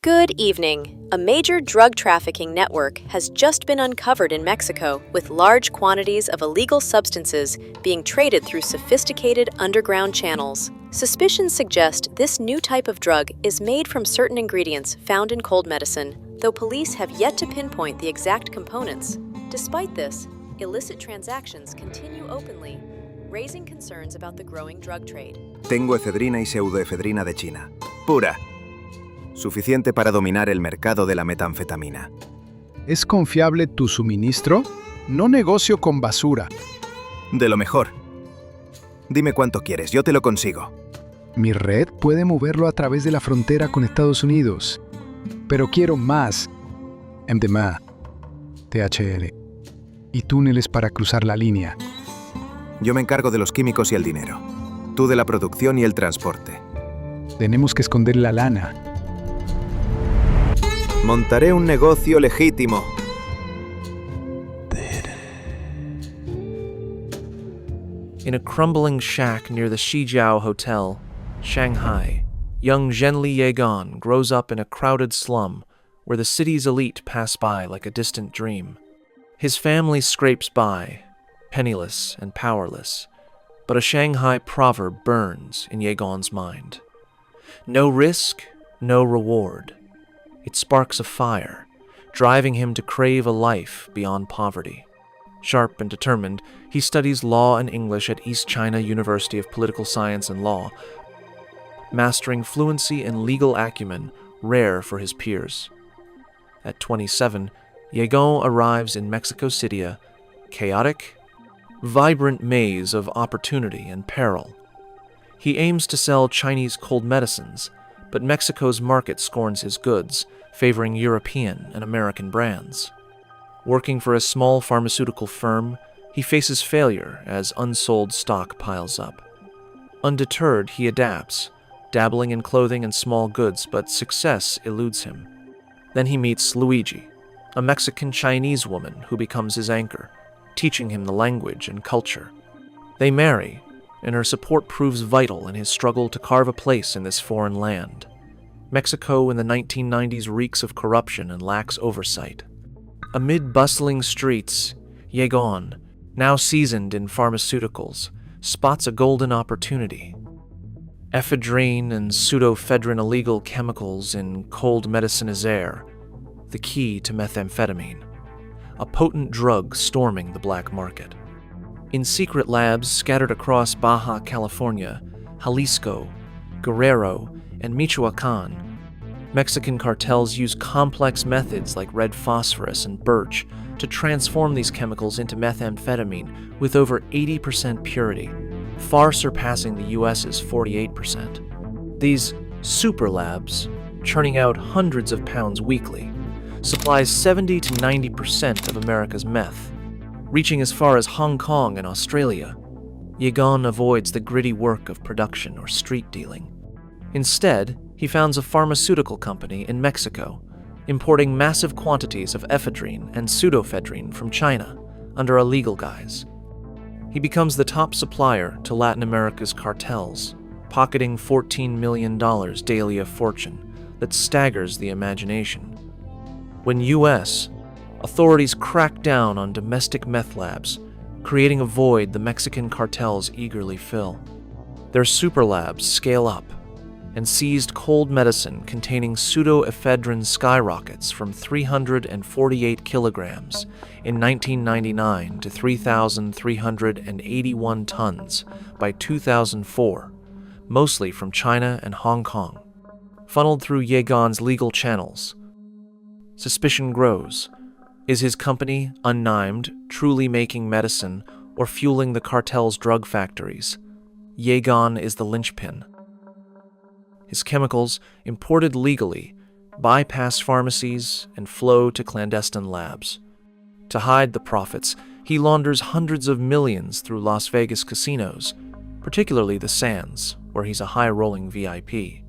Good evening. A major drug trafficking network has just been uncovered in Mexico with large quantities of illegal substances being traded through sophisticated underground channels. Suspicions suggest this new type of drug is made from certain ingredients found in cold medicine, though police have yet to pinpoint the exact components. Despite this, illicit transactions continue openly, raising concerns about the growing drug trade. Tengo efedrina y pseudoefedrina de China. Pura. Suficiente para dominar el mercado de la metanfetamina. ¿Es confiable tu suministro? No negocio con basura. De lo mejor. Dime cuánto quieres, yo te lo consigo. Mi red puede moverlo a través de la frontera con Estados Unidos. Pero quiero más. MDMA, THC y túneles para cruzar la línea. Yo me encargo de los químicos y el dinero. Tú de la producción y el transporte. Tenemos que esconder la lana. Montaré un negocio legítimo. In a crumbling shack near the Shijiao Hotel, Shanghai, young Zhenli Yegon grows up in a crowded slum where the city's elite pass by like a distant dream. His family scrapes by, penniless and powerless, but a Shanghai proverb burns in Yegon's mind. No risk, no reward. It sparks a fire, driving him to crave a life beyond poverty. Sharp and determined, he studies law and English at East China University of Political Science and Law, mastering fluency and legal acumen rare for his peers. At 27, Yegon arrives in Mexico City, a chaotic, vibrant maze of opportunity and peril. He aims to sell Chinese cold medicines, but Mexico's market scorns his goods, favoring European and American brands. Working for a small pharmaceutical firm, he faces failure as unsold stock piles up. Undeterred, he adapts, dabbling in clothing and small goods, but success eludes him. Then he meets Luigi, a Mexican-Chinese woman who becomes his anchor, teaching him the language and culture. They marry, and her support proves vital in his struggle to carve a place in this foreign land. Mexico in the 1990s reeks of corruption and lacks oversight. Amid bustling streets, Yegon, now seasoned in pharmaceuticals, spots a golden opportunity. Ephedrine and pseudoephedrine illegal chemicals in cold medicine is air, the key to methamphetamine, a potent drug storming the black market. In secret labs scattered across Baja California, Jalisco, Guerrero, and Michoacán, Mexican cartels use complex methods like red phosphorus and birch to transform these chemicals into methamphetamine with over 80% purity, far surpassing the US's 48%. These super labs, churning out hundreds of pounds weekly, supplies 70 to 90% of America's meth, reaching as far as Hong Kong and Australia. Yegon avoids the gritty work of production or street dealing. Instead, he founds a pharmaceutical company in Mexico, importing massive quantities of ephedrine and pseudoephedrine from China under a legal guise. He becomes the top supplier to Latin America's cartels, pocketing $14 million daily of fortune that staggers the imagination. When U.S. authorities crack down on domestic meth labs, creating a void the Mexican cartels eagerly fill. Their super labs scale up, and seized cold medicine containing pseudoephedrine skyrockets from 348 kilograms in 1999 to 3,381 tons by 2004, mostly from China and Hong Kong, funneled through Yegon's legal channels. Suspicion grows. Is his company, unnamed, truly making medicine or fueling the cartel's drug factories? Yegon is the linchpin. His chemicals, imported legally, bypass pharmacies and flow to clandestine labs. To hide the profits, he launders hundreds of millions through Las Vegas casinos, particularly the Sands, where he's a high-rolling VIP.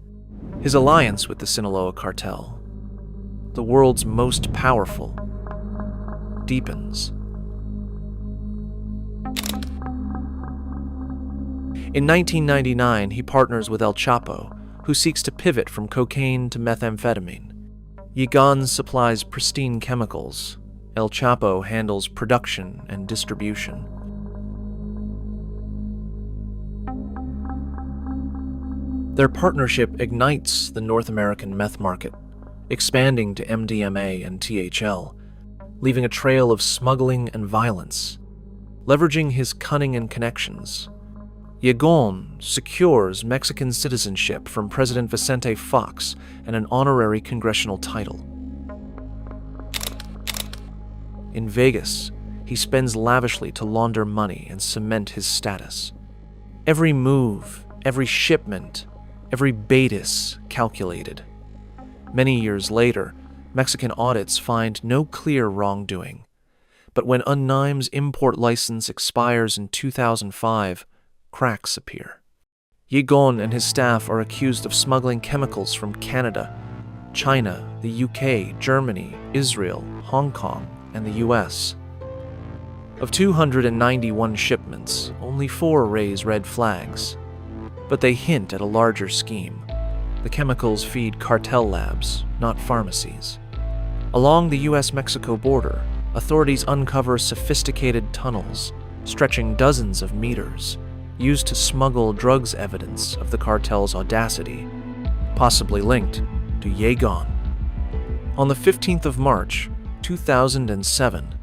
His alliance with the Sinaloa cartel, the world's most powerful, deepens. In 1999, he partners with El Chapo, who seeks to pivot from cocaine to methamphetamine. Yegon supplies pristine chemicals. El Chapo handles production and distribution. Their partnership ignites the North American meth market, expanding to MDMA and THL, leaving a trail of smuggling and violence. Leveraging his cunning and connections, Yegon secures Mexican citizenship from President Vicente Fox and an honorary congressional title. In Vegas, he spends lavishly to launder money and cement his status. Every move, every shipment, every basis calculated. Many years later, Mexican audits find no clear wrongdoing. But when Unnime's import license expires in 2005, cracks appear. Yegon and his staff are accused of smuggling chemicals from Canada, China, the UK, Germany, Israel, Hong Kong, and the US. Of 291 shipments, only 4 raise red flags. But they hint at a larger scheme. The chemicals feed cartel labs, not pharmacies. Along the US-Mexico border, authorities uncover sophisticated tunnels, stretching dozens of meters, used to smuggle drugs, evidence of the cartel's audacity, possibly linked to Yegon. On the 15th of March, 2007,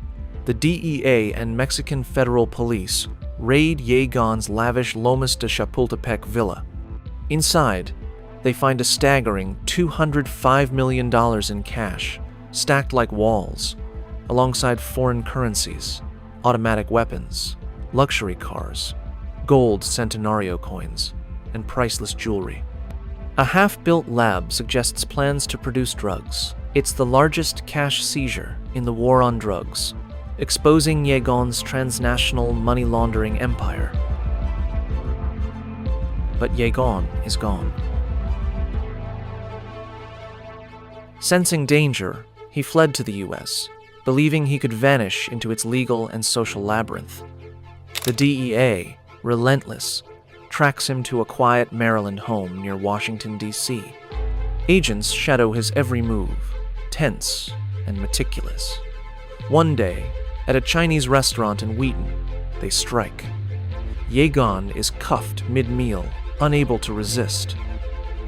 the DEA and Mexican Federal Police raid Yegon's lavish Lomas de Chapultepec villa. Inside, they find a staggering $205 million in cash, stacked like walls, alongside foreign currencies, automatic weapons, luxury cars, gold centenario coins, and priceless jewelry. A half-built lab suggests plans to produce drugs. It's the largest cash seizure in the war on drugs, exposing Yegon's transnational money laundering empire. But Yegon is gone. Sensing danger, he fled to the US, believing he could vanish into its legal and social labyrinth. The DEA, relentless, tracks him to a quiet Maryland home near Washington, D.C. Agents shadow his every move, tense and meticulous. One day, at a Chinese restaurant in Wheaton, they strike. Yegon is cuffed mid-meal, unable to resist.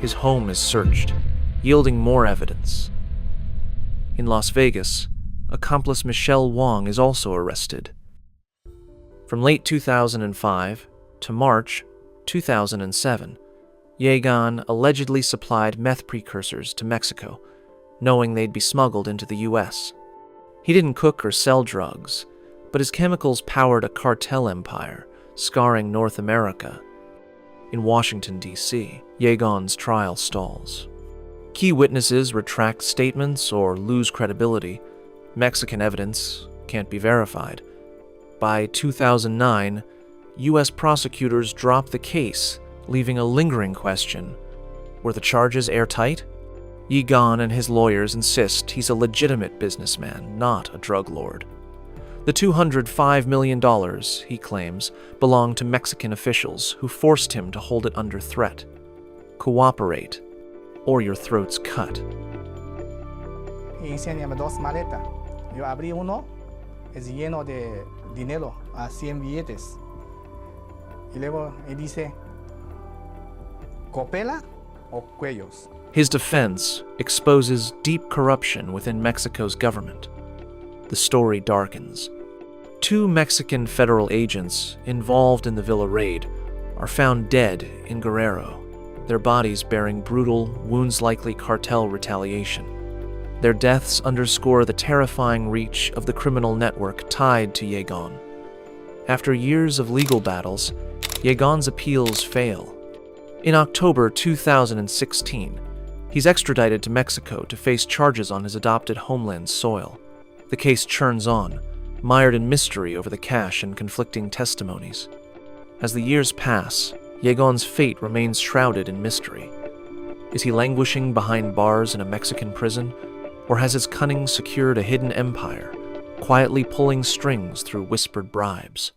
His home is searched, yielding more evidence. In Las Vegas, accomplice Michelle Wong is also arrested. From late 2005 to March 2007, Yegon allegedly supplied meth precursors to Mexico, knowing they'd be smuggled into the US. He didn't cook or sell drugs, but his chemicals powered a cartel empire, scarring North America. In Washington, D.C., Yegon's trial stalls. Key witnesses retract statements or lose credibility. Mexican evidence can't be verified. By 2009, U.S. prosecutors dropped the case, leaving a lingering question. Were the charges airtight? Yegon and his lawyers insist he's a legitimate businessman, not a drug lord. The $205 million, he claims, belonged to Mexican officials who forced him to hold it under threat. Cooperate, or your throat's cut. Y enséñame 2 maletas. Yo abrí uno, es lleno de dinero, a 100 billetes. Y luego dice, ¿copela o cuellos? His defense exposes deep corruption within Mexico's government. The story darkens. 2 Mexican federal agents involved in the villa raid are found dead in Guerrero, their bodies bearing brutal, wounds-likely cartel retaliation. Their deaths underscore the terrifying reach of the criminal network tied to Yegon. After years of legal battles, Yegon's appeals fail. In October 2016, he's extradited to Mexico to face charges on his adopted homeland's soil. The case churns on, mired in mystery over the cash and conflicting testimonies. As the years pass, Yegon's fate remains shrouded in mystery. Is he languishing behind bars in a Mexican prison, or has his cunning secured a hidden empire, quietly pulling strings through whispered bribes?